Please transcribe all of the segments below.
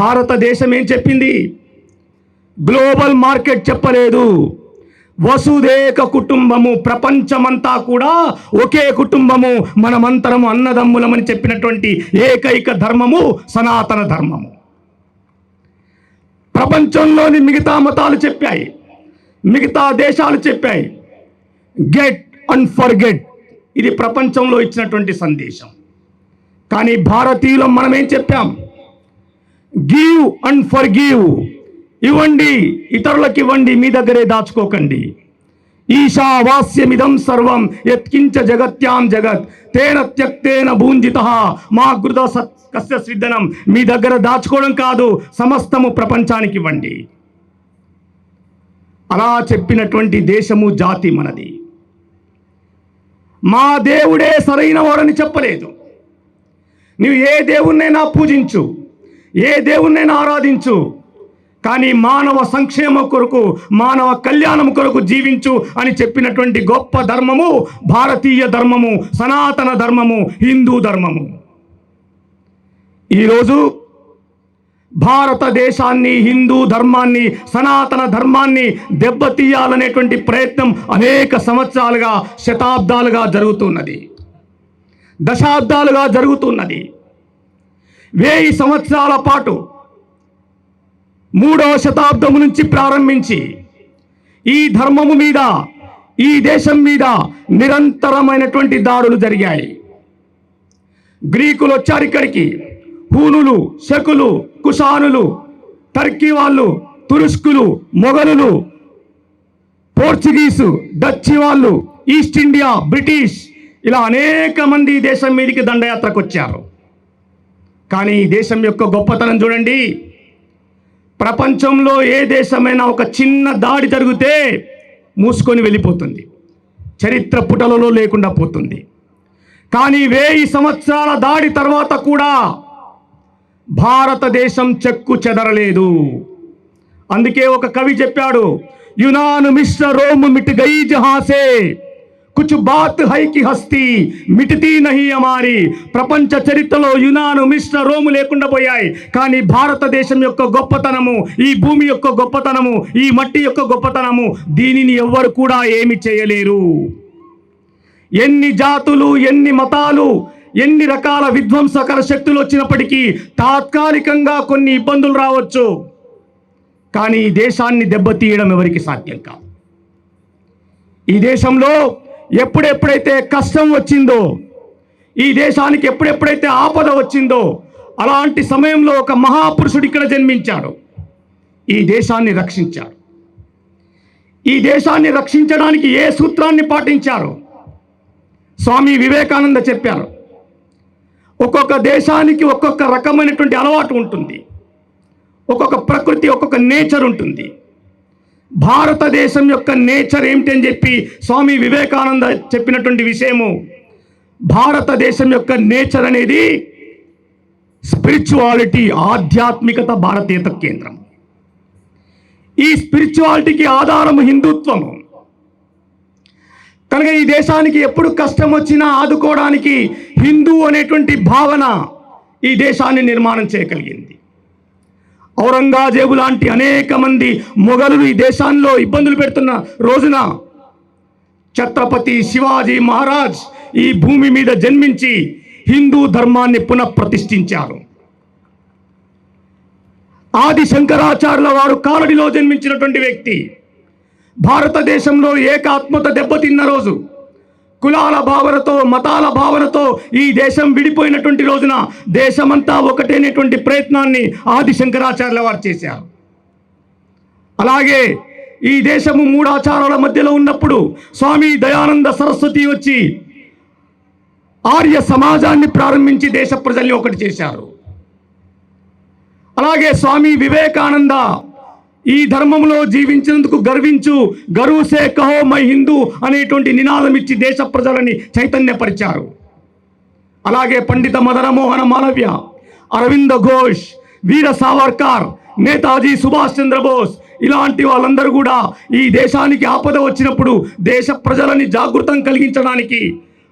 భారతదేశం ఏం చెప్పింది? గ్లోబల్ మార్కెట్ చెప్పలేదు. వసుదేక కుటుంబము, ప్రపంచమంతా కూడా ఒకే కుటుంబము, మనమంతరము అన్నదమ్ములమని చెప్పినటువంటి ఏకైక ధర్మము సనాతన ధర్మము. ప్రపంచంలోని మిగతా మతాలు చెప్పాయి, మిగతా దేశాలు చెప్పాయి, గెట్ అండ్ ఫర్గెట్. ఇది ప్రపంచంలో ఇచ్చినటువంటి సందేశం. కానీ భారతీయులం మనం ఏం చెప్పాం? Give and forgive. ఇవ్వండి, ఇతరులకు ఇవ్వండి, మీ దగ్గరే దాచుకోకండి. ఈశావాస్యమిదం సర్వం యత్కించ జగత్యాం జగత్ తేన త్యక్తేన భూంజితః మా గృధ కస్య స్విద్దనం. మీ దగ్గర దాచుకోవడం కాదు, సమస్తము ప్రపంచానికి ఇవ్వండి. అలా చెప్పినటువంటి దేశము, జాతి మనది. మా దేవుడే సరైన వాడని చెప్పలేదు. నీవు ఏ దేవుణ్ణైనా పూజించు, ఏ దేవుణ్ణైనా ఆరాధించు, కానీ మానవ సంక్షేమం కొరకు, మానవ కళ్యాణం కొరకు జీవించు అని చెప్పినటువంటి గొప్ప ధర్మము భారతీయ ధర్మము, సనాతన ధర్మము, హిందూ ధర్మము. ఈరోజు భారతదేశాన్ని, హిందూ ధర్మాన్ని, సనాతన ధర్మాన్ని దెబ్బతీయాలనేటువంటి ప్రయత్నం అనేక సంవత్సరాలుగా, శతాబ్దాలుగా జరుగుతున్నది, దశాబ్దాలుగా జరుగుతున్నది. 1000 సంవత్సరాల పాటు 3వ శతాబ్దం నుంచి ప్రారంభించి ఈ ధర్మము మీద, ఈ దేశం మీద నిరంతరమైనటువంటి దాడులు జరిగాయి. గ్రీకులు వచ్చారు ఇక్కడికి, హూనులు, శకులు, కుషానులు, టర్కీ వాళ్ళు, తురుష్కులు, మొఘలులు, పోర్చుగీసు, డచ్ వాళ్ళు, ఈస్ట్ ఇండియా, బ్రిటిష్, ఇలా అనేక మంది ఈ దేశం మీదకి దండయాత్రకు వచ్చారు. కానీ ఈ దేశం యొక్క గొప్పతనం చూడండి. ప్రపంచంలో ఏ దేశమైనా ఒక చిన్న దాడి జరిగితే మూసుకొని వెళ్ళిపోతుంది, చరిత్ర పుటలలో లేకుండా పోతుంది. కానీ 1000 సంవత్సరాల దాడి తర్వాత కూడా భారతదేశం చెక్కు చెదరలేదు. అందుకే ఒక కవి చెప్పాడు, యునాను మిశ్ర రోమ్ మిట్ గయి జహాసే కుచ్ బాత్ హై కి హస్తి మిటితీ నహీ హమారి. ప్రపంచ చరిత్రలో యునాను, మిశ్ర, రోము లేకుండా పోయాయి, కానీ భారతదేశం యొక్క గొప్పతనము, ఈ భూమి యొక్క గొప్పతనము, ఈ మట్టి యొక్క గొప్పతనము, దీనిని ఎవ్వరు కూడా ఏమి చేయలేరు. ఎన్ని జాతులు, ఎన్ని మతాలు, ఎన్ని రకాల విధ్వంసకర శక్తులు వచ్చినప్పటికీ తాత్కాలికంగా కొన్ని ఇబ్బందులు రావచ్చు, కానీ ఈ దేశాన్ని దెబ్బతీయడం ఎవరికి సాధ్యం కాదు. ఈ దేశంలో ఎప్పుడెప్పుడైతే కష్టం వచ్చిందో, ఈ దేశానికి ఎప్పుడెప్పుడైతే ఆపద వచ్చిందో, అలాంటి సమయంలో ఒక మహాపురుషుడు ఇక్కడ జన్మించాడు, ఈ దేశాన్ని రక్షించాడు. ఈ దేశాన్ని రక్షించడానికి ఏ సూత్రాన్ని పాటించారు? స్వామి వివేకానంద చెప్పారు, ఒక్కొక్క దేశానికి ఒక్కొక్క రకమైనటువంటి అలవాటు ఉంటుంది, ఒక్కొక్క ప్రకృతి, ఒక్కొక్క నేచర్ ఉంటుంది. భారతదేశం యొక్క నేచర్ ఏమిటని చెప్పి స్వామి వివేకానంద చెప్పినటువంటి విషయము, భారతదేశం యొక్క నేచర్ అనేది స్పిరిచువాలిటీ, ఆధ్యాత్మికత, భారతీయత కేంద్రం. ఈ స్పిరిచువాలిటీకి ఆధారము హిందుత్వము. కనుక ఈ దేశానికి ఎప్పుడు కష్టం వచ్చినా ఆదుకోవడానికి హిందూ అనేటువంటి భావన ఈ దేశాన్ని నిర్మాణం చేయగలిగింది. ఔరంగజేబు లాంటి అనేక మంది మొఘలులు ఈ దేశాల్లో ఇబ్బందులు పెడుతున్న రోజున ఛత్రపతి శివాజీ మహారాజ్ ఈ భూమి మీద జన్మించి హిందూ ధర్మాన్ని పునఃప్రతిష్ఠించారు. ఆది శంకరాచార్యుల వారు కాలడిలో జన్మించినటువంటి వ్యక్తి. భారతదేశంలో ఏకాత్మత దెబ్బతిన్న రోజు, కులాల భావనతో, మతాల భావనతో ఈ దేశం విడిపోయినటువంటి రోజున దేశమంతా ఒకటేనేటువంటి ప్రయత్నాన్ని ఆది శంకరాచార్యుల వారు చేశారు. అలాగే ఈ దేశము 3 ఆచారాల మధ్యలో ఉన్నప్పుడు స్వామి దయానంద సరస్వతి వచ్చి ఆర్య సమాజాన్ని ప్రారంభించి దేశ ప్రజల్ని ఒకటి చేశారు. అలాగే స్వామి వివేకానంద ఈ ధర్మంలో జీవించినందుకు గర్వించు, గర్వసే కహో మై హిందూ అనేటువంటి నినాదం ఇచ్చి దేశ ప్రజలని చైతన్యపరిచారు. అలాగే పండిత మదన మోహన మాలవ్య, అరవింద ఘోష్, వీర సావర్కర్, నేతాజీ సుభాష్ చంద్రబోస్, ఇలాంటి వాళ్ళందరూ కూడా ఈ దేశానికి ఆపద వచ్చినప్పుడు దేశ ప్రజలని జాగృతం కలిగించడానికి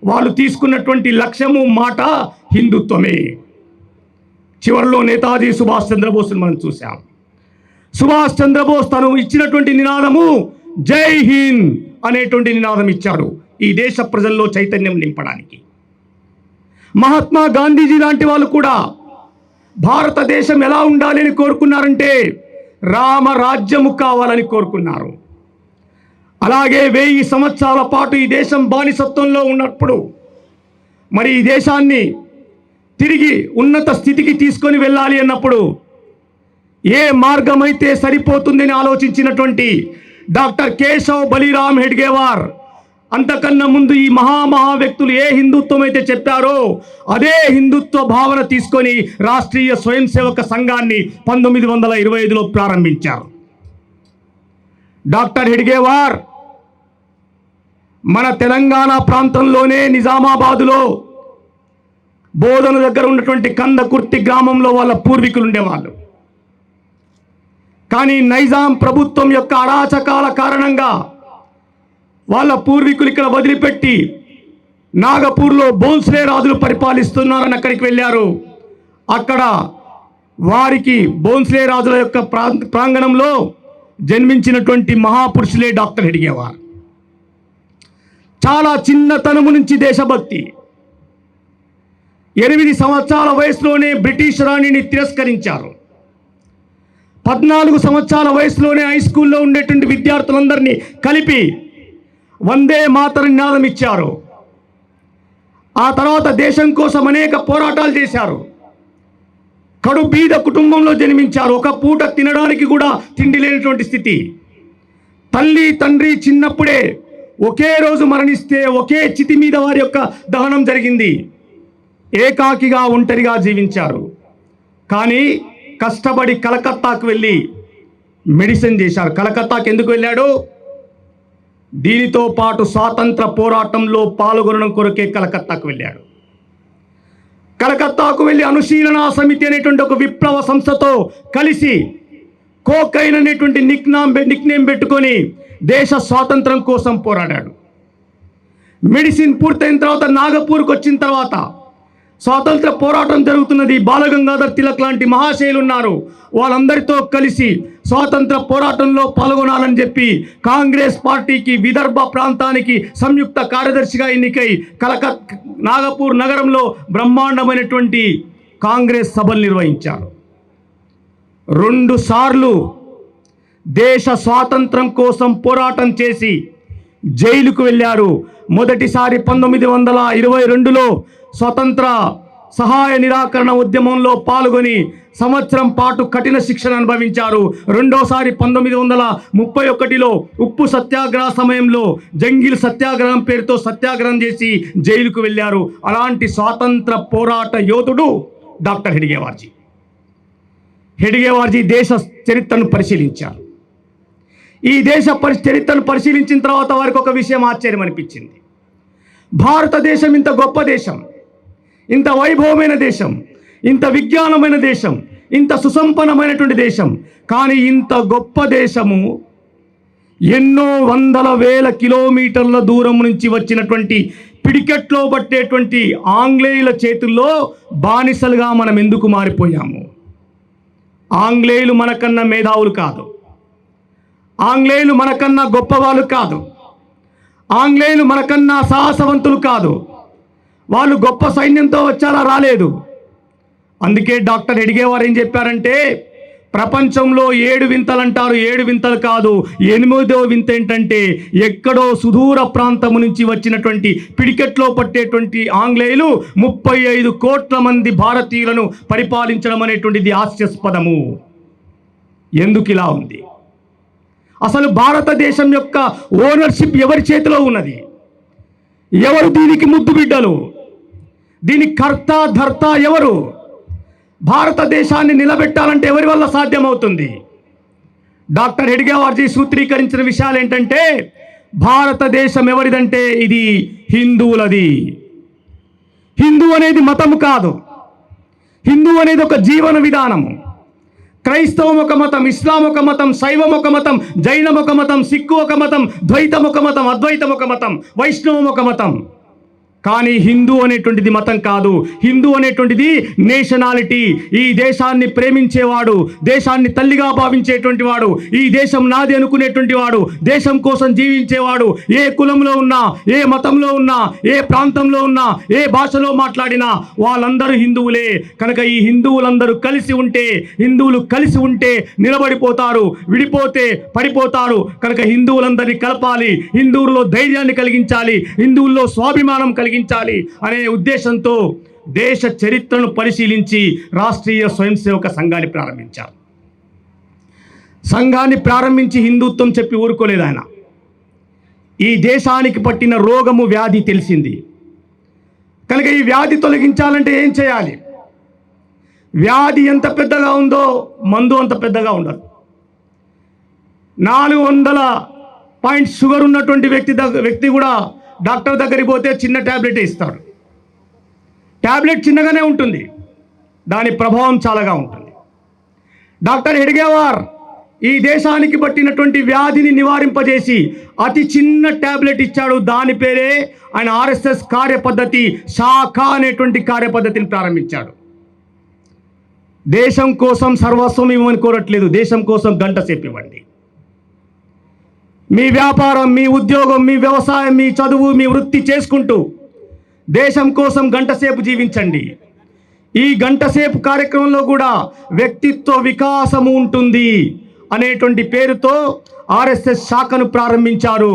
వాళ్ళు తీసుకున్నటువంటి లక్ష్యము, మాట హిందుత్వమే. చివరిలో నేతాజీ సుభాష్ చంద్రబోస్ని మనం చూసాం. సుభాష్ చంద్రబోస్ తను ఇచ్చినటువంటి నినాదము జై హింద్ అనేటువంటి నినాదం ఇచ్చాడు ఈ దేశ ప్రజల్లో చైతన్యం నింపడానికి. మహాత్మా గాంధీజీ లాంటి వాళ్ళు కూడా భారతదేశం ఎలా ఉండాలి అని కోరుకున్నారంటే రామరాజ్యము కావాలని కోరుకున్నారు. అలాగే 1000 సంవత్సరాల పాటు ఈ దేశం బానిసత్వంలో ఉన్నప్పుడు మరి ఈ దేశాన్ని తిరిగి ఉన్నత స్థితికి తీసుకొని వెళ్ళాలి అన్నప్పుడు ఏ మార్గం అయితే సరిపోతుందని ఆలోచించినటువంటి డాక్టర్ కేశవ్ బలిరామ్ హెడ్గేవార్ అంతకన్నా ముందు ఈ మహా వ్యక్తులు ఏ హిందుత్వం అయితే చెప్పారో అదే హిందుత్వ భావన తీసుకొని రాష్ట్రీయ స్వయం సేవక సంఘాన్ని 1925లో ప్రారంభించారు. డాక్టర్ హెడ్గేవార్ మన తెలంగాణ ప్రాంతంలోనే నిజామాబాదులో బోధన దగ్గర ఉన్నటువంటి కందకుర్తి గ్రామంలో వాళ్ళ పూర్వీకులు ఉండేవాళ్ళు. కానీ నైజాం ప్రభుత్వం యొక్క అరాచకాల కారణంగా వాళ్ళ పూర్వీకులు ఇక్కడ వదిలిపెట్టి నాగపూర్లో భోంస్లే రాజులు పరిపాలిస్తున్నారని అక్కడికి వెళ్ళారు. అక్కడ వారికి భోంస్లే రాజుల యొక్క ప్రాంగణంలో జన్మించినటువంటి మహాపురుషులే డాక్టర్ హెడ్గేవార్. చాలా చిన్నతనము నుంచి దేశభక్తి. 8 సంవత్సరాల వయసులోనే బ్రిటిష్ రాణిని తిరస్కరించారు. 14 సంవత్సరాల వయసులోనే హై స్కూల్లో ఉండేటువంటి విద్యార్థులందరినీ కలిపి వందే మాతరం నినాదం ఇచ్చారు. ఆ తర్వాత దేశం కోసం అనేక పోరాటాలు చేశారు. కడు బీద కుటుంబంలో జన్మించారు. ఒక పూట తినడానికి కూడా తిండి లేనటువంటి స్థితి. తల్లి తండ్రి చిన్నప్పుడే ఒకే రోజు మరణిస్తే ఒకే చితి మీద వారి యొక్క దహనం జరిగింది. ఏకాకిగా ఒంటరిగా జీవించారు. కానీ కష్టపడి కలకత్తాకు వెళ్ళి మెడిసిన్ చేశారు. కలకత్తాకు ఎందుకు వెళ్ళాడు? దీనితో పాటు స్వాతంత్ర పోరాటంలో పాల్గొనడం కొరకే కలకత్తాకు వెళ్ళాడు. కలకత్తాకు వెళ్ళి అనుశీలన సమితి అనేటువంటి ఒక విప్లవ సంస్థతో కలిసి కోకైన్ అనేటువంటి నిక్నేమ్ పెట్టుకొని దేశ స్వాతంత్రం కోసం పోరాడాడు. మెడిసిన్ పూర్తయిన తర్వాత నాగపూర్కి వచ్చిన తర్వాత స్వాతంత్ర పోరాటం జరుగుతున్నది. బాలగంగాధర్ తిలక్ లాంటి మహాశయులు ఉన్నారు. వాళ్ళందరితో కలిసి స్వాతంత్ర పోరాటంలో పాల్గొనాలని చెప్పి కాంగ్రెస్ పార్టీకి విదర్భ ప్రాంతానికి సంయుక్త కార్యదర్శిగా ఎన్నికై నాగపూర్ నగరంలో బ్రహ్మాండమైనటువంటి కాంగ్రెస్ సభలు నిర్వహించారు. 2 సార్లు దేశ స్వాతంత్రం కోసం పోరాటం చేసి జైలుకు వెళ్ళారు. మొదటిసారి 1922లో స్వతంత్ర సహాయ నిరాకరణ ఉద్యమంలో పాల్గొని సంవత్సరం పాటు కఠిన శిక్షణ అనుభవించారు. రెండోసారి 1931లో ఉప్పు సత్యాగ్రహ సమయంలో జంగిల్ సత్యాగ్రహం పేరుతో సత్యాగ్రహం చేసి జైలుకు వెళ్ళారు. అలాంటి స్వాతంత్ర పోరాట యోధుడు డాక్టర్ హెడ్గేవార్జీ. హెడ్గేవార్జీ దేశ చరిత్రను పరిశీలించారు. ఈ దేశ చరిత్రను పరిశీలించిన తర్వాత వారికి ఒక విషయం ఆశ్చర్యం అనిపించింది. భారతదేశం ఇంత గొప్ప దేశం, ఇంత వైభవమైన దేశం, ఇంత విజ్ఞానమైన దేశం, ఇంత సుసంపన్నమైనటువంటి దేశం, కానీ ఇంత గొప్ప దేశము ఎన్నో వందల వేల కిలోమీటర్ల దూరం నుంచి వచ్చినటువంటి పిడికెట్లో పట్టేటువంటి ఆంగ్లేయుల చేతుల్లో బానిసలుగా మనం ఎందుకు మారిపోయాము? ఆంగ్లేయులు మనకన్నా మేధావులు కాదు, ఆంగ్లేయులు మనకన్నా గొప్పవాళ్ళు కాదు, ఆంగ్లేయులు మనకన్నా సాహసవంతులు కాదు. వాళ్ళు గొప్ప సైన్యంతో వచ్చారా? రాలేదు. అందుకే డాక్టర్ హెడ్గేవార్ ఏం చెప్పారంటే ప్రపంచంలో 7 వింతలు అంటారు. 7 వింతలు కాదు, 8వ వింత ఏంటంటే ఎక్కడో సుదూర ప్రాంతం నుంచి వచ్చినటువంటి పిడికెట్లో పట్టేటువంటి ఆంగ్లేయులు 35 కోట్ల మంది భారతీయులను పరిపాలించడం అనేటువంటిది హాస్యాస్పదము. ఎందుకు ఇలా ఉంది? అసలు భారతదేశం యొక్క ఓనర్షిప్ ఎవరి చేతిలో ఉన్నది? ఎవరు దీనికి ముద్దు బిడ్డలు? దీని కర్త ధర్త ఎవరు? భారతదేశాన్ని నిలబెట్టాలంటే ఎవరి వల్ల సాధ్యమవుతుంది? డాక్టర్ హెడ్గేవార్జీ సూత్రీకరించిన విషయాలు ఏంటంటే భారతదేశం ఎవరిదంటే ఇది హిందువులది. హిందూ అనేది మతము కాదు, హిందూ అనేది ఒక జీవన విధానము. క్రైస్తవం ఒక మతం, ఇస్లాం ఒక మతం, శైవం ఒక మతం, జైనం ఒక మతం, సిక్కు ఒక మతం, ద్వైతం ఒక మతం, అద్వైతం ఒక మతం, వైష్ణవం ఒక మతం. కానీ హిందూ అనేటువంటిది మతం కాదు. హిందూ అనేటువంటిది నేషనాలిటీ. ఈ దేశాన్ని ప్రేమించేవాడు, దేశాన్ని తల్లిగా భావించేటువంటి వాడు, ఈ దేశం నాది అనుకునేటువంటి వాడు, దేశం కోసం జీవించేవాడు, ఏ కులంలో ఉన్నా, ఏ మతంలో ఉన్నా, ఏ ప్రాంతంలో ఉన్నా, ఏ భాషలో మాట్లాడినా వాళ్ళందరూ హిందువులే. కనుక ఈ హిందువులందరూ కలిసి ఉంటే, హిందువులు కలిసి ఉంటే నిలబడిపోతారు, విడిపోతే పడిపోతారు. కనుక హిందువులందరినీ కలపాలి, హిందువుల్లో ధైర్యాన్ని కలిగించాలి, హిందువుల్లో స్వాభిమానం కలిగించాలి అనే ఉద్దేశంతో దేశ చరిత్రను పరిశీలించి రాష్ట్రీయ స్వయం సేవక సంఘాన్ని ప్రారంభించారు. సంఘాన్ని ప్రారంభించి హిందుత్వం చెప్పి ఊరుకోలేదు ఆయన. ఈ దేశానికి పట్టిన రోగము, వ్యాధి తెలిసింది. కనుక ఈ వ్యాధి తొలగించాలంటే ఏం చేయాలి? వ్యాధి ఎంత పెద్దగా ఉందో మందు అంత పెద్దగా ఉండదు. 400 పాయింట్ షుగర్ ఉన్నటువంటి వ్యక్తి కూడా డాక్టర్ దగ్గరికి పోతే చిన్న ట్యాబ్లెట్ ఇస్తాడు. ట్యాబ్లెట్ చిన్నగానే ఉంటుంది, దాని ప్రభావం చాలాగా ఉంటుంది. డాక్టర్ హెడ్గేవార్ ఈ దేశానికి పట్టినటువంటి వ్యాధిని నివారింపజేసి అతి చిన్న ట్యాబ్లెట్ ఇచ్చాడు. దాని పేరే ఆయన ఆర్ఎస్ఎస్ కార్యపద్ధతి శాఖ అనేటువంటి కార్యపద్ధతిని ప్రారంభించాడు. దేశం కోసం సర్వస్వం ఇవ్వమని కోరట్లేదు, దేశం కోసం గంట సేపు ఇవ్వండి. మీ వ్యాపారం, మీ ఉద్యోగం, మీ వ్యవసాయం, మీ చదువు, మీ వృత్తి చేసుకుంటూ దేశం కోసం గంట సేపు జీవించండి. ఈ గంట సేపు కార్యక్రమంలో కూడా వ్యక్తిత్వ వికాసము ఉంటుంది అనేటువంటి పేరుతో ఆర్ఎస్ఎస్ శాఖను ప్రారంభించారు.